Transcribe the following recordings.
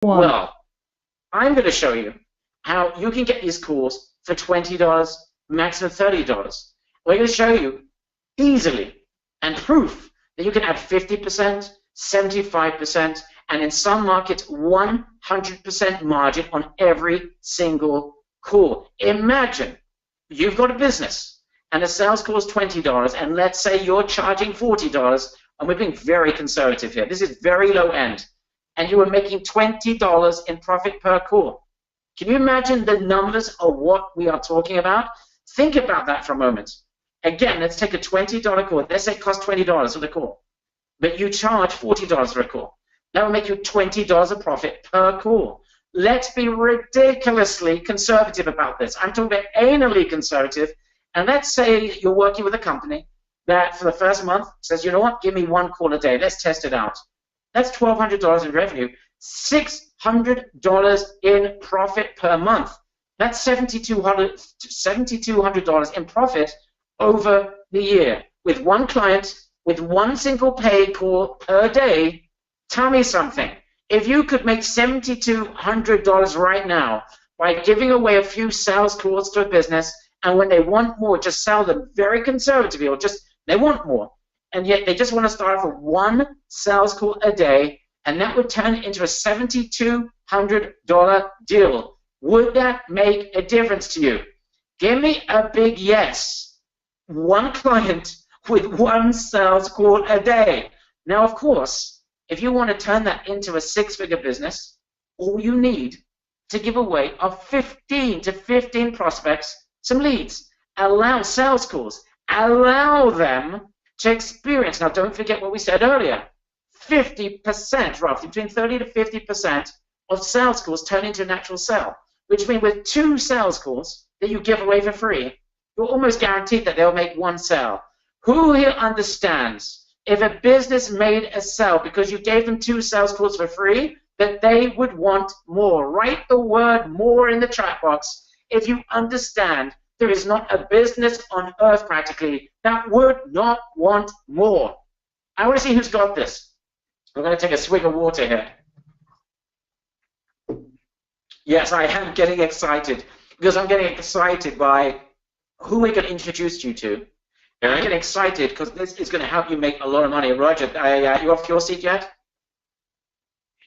One. Well, I'm going to show you how you can get these calls for $20, maximum $30. We're going to show you easily and proof that you can add 50%, 75%, and in some markets 100% margin on every single call. Imagine you've got a business and a sales call is $20, and let's say you're charging $40, and we're being very conservative here. This is very low end, and you are making $20 in profit per call. Can you imagine the numbers of what we are talking about? Think about that for a moment. Again, let's take a $20 call. Let's say it costs $20 for the call, but you charge $40 for a call. That will make you $20 of profit per call. Let's be ridiculously conservative about this. I'm talking about anally conservative. And let's say you're working with a company that for the first month says, you know what, give me one call a day. Let's test it out. That's $1,200 in revenue, $600 in profit per month. That's $7,200 in profit over the year with one client, with one single pay call per day. Tell me something. If you could make $7,200 right now by giving away a few sales calls to a business, and when they want more, just sell them very conservatively, or just they want more, and yet they just want to start off with one sales call a day, and that would turn into a $7,200 deal. Would that make a difference to you? Give me a big yes. One client with one sales call a day. Now, of course, if you want to turn that into a six-figure business, all you need to give away are 15 to 15 prospects some leads. Allow sales calls. Allow them to experience. Now, don't forget what we said earlier. 50%, roughly, between 30 to 50% of sales calls turn into an actual sale, which means with 2 sales calls that you give away for free, you're almost guaranteed that they'll make one sale. Who here understands if a business made a sale because you gave them 2 sales calls for free, that they would want more? Write the word more in the chat box if you understand there is not a business on earth practically that would not want more. I want to see who's got this. I'm going to take a swig of water here. Yes, I am getting excited because I'm getting excited by who we can introduce you to. And I'm getting excited because this is going to help you make a lot of money. Roger, you off your seat yet?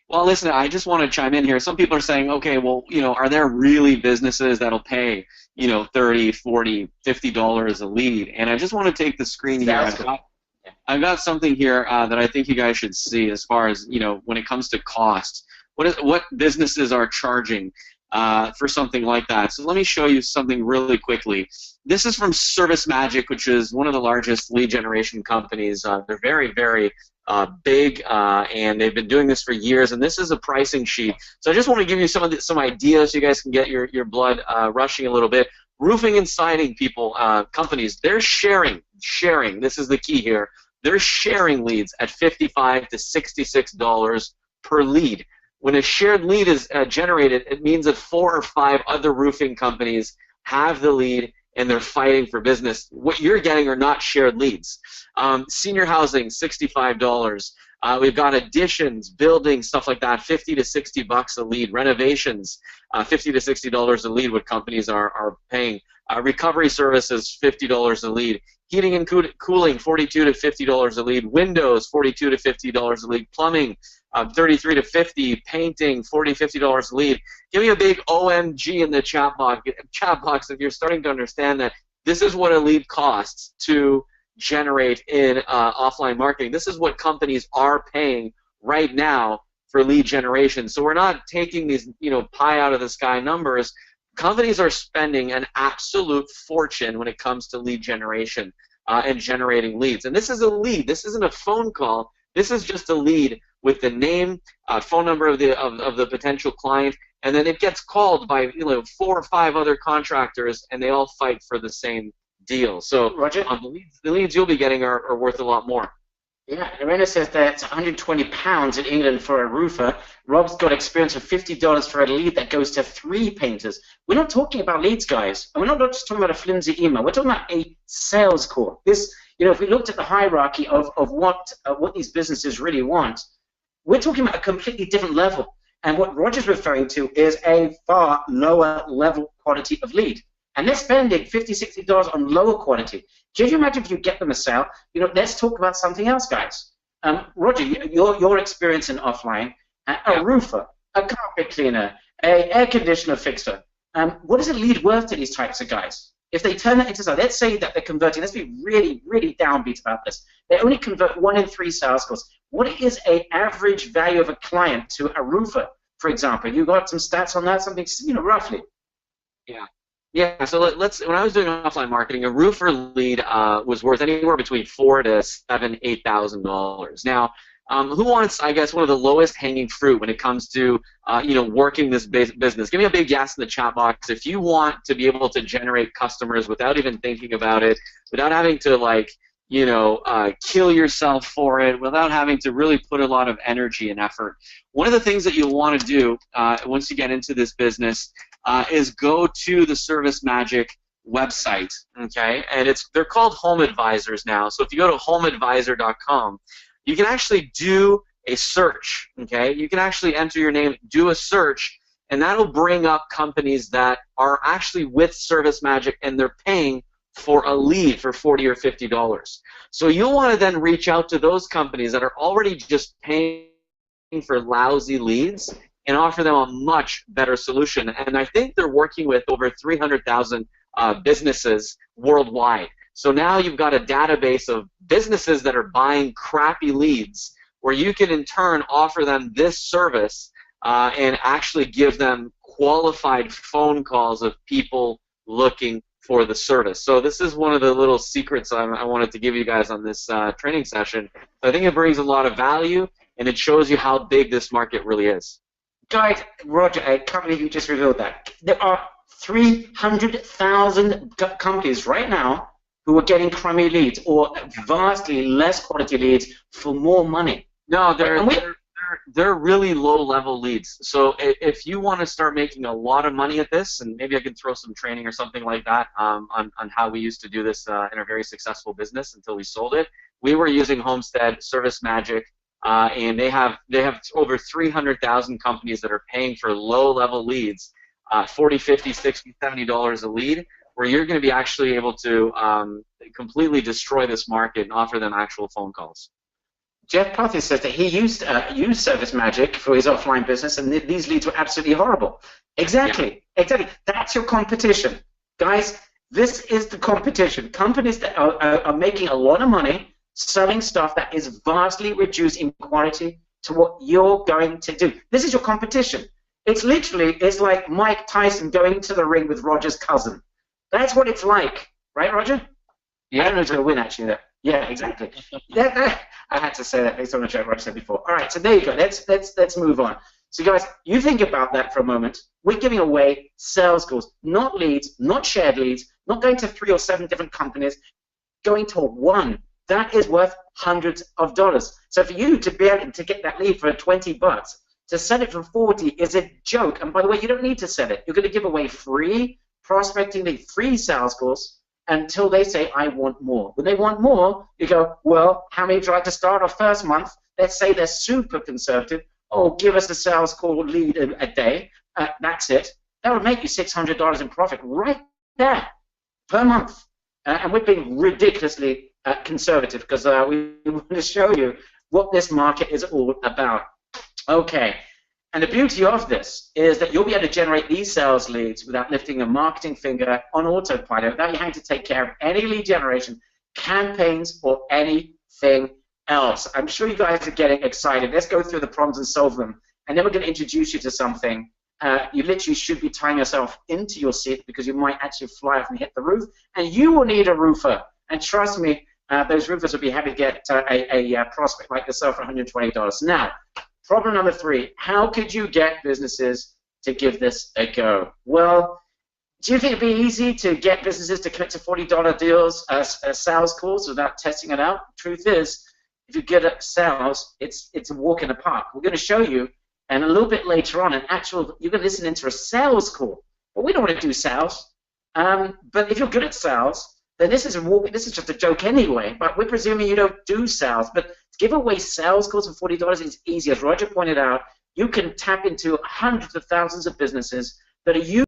Well, listen, I just want to chime in here. Some people are saying, okay, well, are there really businesses that'll pay, $30, $40, $50 a lead? And I just want to take the screen here. I've got something here that I think you guys should see as far as, when it comes to cost. What businesses are charging for something like that. So let me show you something really quickly. This is from Service Magic, which is one of the largest lead generation companies. They're very, very big, and they've been doing this for years. And this is a pricing sheet. So I just want to give you some ideas so you guys can get your blood rushing a little bit. Roofing and siding companies, they're sharing. This is the key here. They're sharing leads at $55 to $66 per lead. When a shared lead is generated, it means that 4 or 5 other roofing companies have the lead and they're fighting for business. What you're getting are not shared leads. Senior housing, $65. We've got additions, buildings, stuff like that, $50 to $60 a lead. Renovations, $50 to $60 a lead, what companies are paying. Recovery services, $50 a lead. Heating and cooling, $42 to $50 a lead. Windows, $42 to $50 a lead. Plumbing, $33 to $50. Painting, $40, $50 a lead. Give me a big OMG in the chat box if you're starting to understand that this is what a lead costs to generate in offline marketing. This is what companies are paying right now for lead generation. So we're not taking these pie out of the sky numbers. Companies are spending an absolute fortune when it comes to lead generation and generating leads. And this is a lead. This isn't a phone call. This is just a lead with the name, phone number of the potential client, and then it gets called by 4 or 5 other contractors, and they all fight for the same deal. So Roger? The leads you'll be getting are worth a lot more. Yeah, Irena says that it's £120 in England for a roofer. Rob's got experience of $50 for a lead that goes to 3 painters. We're not talking about leads, guys. And we're not just talking about a flimsy email. We're talking about a sales call. This, if we looked at the hierarchy of what these businesses really want, we're talking about a completely different level. And what Roger's referring to is a far lower level quality of lead. And they're spending $50, $60 on lower quality. Can you imagine if you get them a sale? You know, let's talk about something else, guys. Roger, your experience in offline, a roofer, a carpet cleaner, a air conditioner fixer. What is a lead worth to these types of guys? If they turn that into sales, let's say that they're converting, let's be really, really downbeat about this. They only convert 1 in 3 sales calls. What is an average value of a client to a roofer, for example? You got some stats on that, something, you know, roughly? Yeah. Yeah, so when I was doing offline marketing, a roofer lead was worth anywhere between $4,000 to $7,000, $8,000. Now, who wants, I guess, one of the lowest hanging fruit when it comes to, you know, working this business? Give me a big yes in the chat box if you want to be able to generate customers without even thinking about it, without having to, like, you know, kill yourself for it, without having to really put a lot of energy and effort. One of the things that you'll want to do once you get into this business is go to the ServiceMagic website, okay? And they're called Home Advisors now. So if you go to homeadvisor.com, you can actually do a search, okay? You can actually enter your name, do a search, and that'll bring up companies that are actually with ServiceMagic and they're paying for a lead for $40 or $50. So you'll want to then reach out to those companies that are already just paying for lousy leads and offer them a much better solution. And I think they're working with over 300,000 businesses worldwide. So now you've got a database of businesses that are buying crappy leads where you can in turn offer them this service and actually give them qualified phone calls of people looking for the service. So this is one of the little secrets I wanted to give you guys on this training session. I think it brings a lot of value and it shows you how big this market really is. Guys, Roger, I can't believe you just revealed that. There are 300,000 companies right now who are getting crummy leads or vastly less quality leads for more money. No, they're really low-level leads. So if you want to start making a lot of money at this, and maybe I can throw some training or something like that on how we used to do this in a very successful business until we sold it. We were using Homestead, ServiceMagic, and they have over 300,000 companies that are paying for low-level leads, $40, $50, $60, $70 a lead, where you're going to be actually able to completely destroy this market and offer them actual phone calls. Jeff Putty says that he used ServiceMagic for his offline business, and these leads were absolutely horrible. Exactly, yeah. Exactly. That's your competition. Guys, this is the competition. Companies that are making a lot of money selling stuff that is vastly reduced in quality to what you're going to do. This is your competition. It's like Mike Tyson going to the ring with Roger's cousin. That's what it's like. Right, Roger? Yeah. I don't know who's going to win, actually, there. Yeah, exactly. I had to say that based on a joke Roger said before. All right, so there you go. Let's move on. So, guys, you think about that for a moment. We're giving away sales calls, not leads, not shared leads, not going to 3 or 7 different companies, going to one. That is worth hundreds of dollars. So for you to be able to get that lead for $20, to sell it for $40 is a joke. And by the way, you don't need to sell it. You're going to give away free prospecting lead, free sales calls, until they say, I want more. When they want more, you go, well, how many would you like to start off first month? Let's say they're super conservative. Oh, give us a sales call lead a day. That's it. That would make you $600 in profit right there per month. And we're being ridiculously conservative because we want to show you what this market is all about. Okay. And the beauty of this is that you'll be able to generate these sales leads without lifting a marketing finger on autopilot, without you having to take care of any lead generation, campaigns, or anything else. I'm sure you guys are getting excited. Let's go through the problems and solve them. And then we're going to introduce you to something. You literally should be tying yourself into your seat because you might actually fly off and hit the roof. And you will need a roofer. And trust me, those roofers will be happy to get a prospect like yourself for $120. Now, problem number 3, how could you get businesses to give this a go? Well, do you think it'd be easy to get businesses to commit to $40 deals as sales calls without testing it out? Truth is, if you're good at sales, it's a walk in the park. We're going to show you, and a little bit later on, you're going to listen into a sales call. But we don't want to do sales. But if you're good at sales, then this is just a joke anyway. But we're presuming you don't do sales. But to give away sales calls for $40 is easy. As Roger pointed out, you can tap into hundreds of thousands of businesses that are